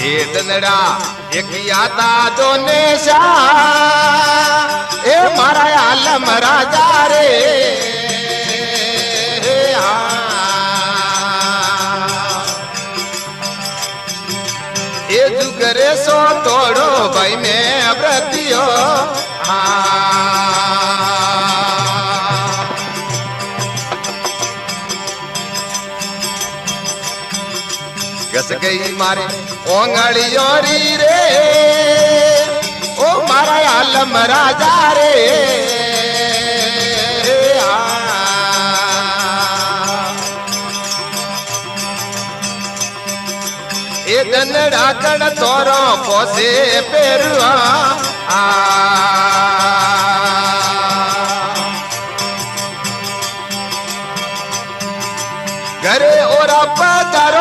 એ દનડા એક યાતા દોને શા એ મારા આલમ રાજા રે એ જુગરે સો તોડો ભાઈ ને વ્રતિયો ઘસ ગઈ મારે ઓંગળીઓ રી રે ઓ મારા આલમ રાજા રે એ દનડા કણ તોરો પોસે પેરવા ઘરે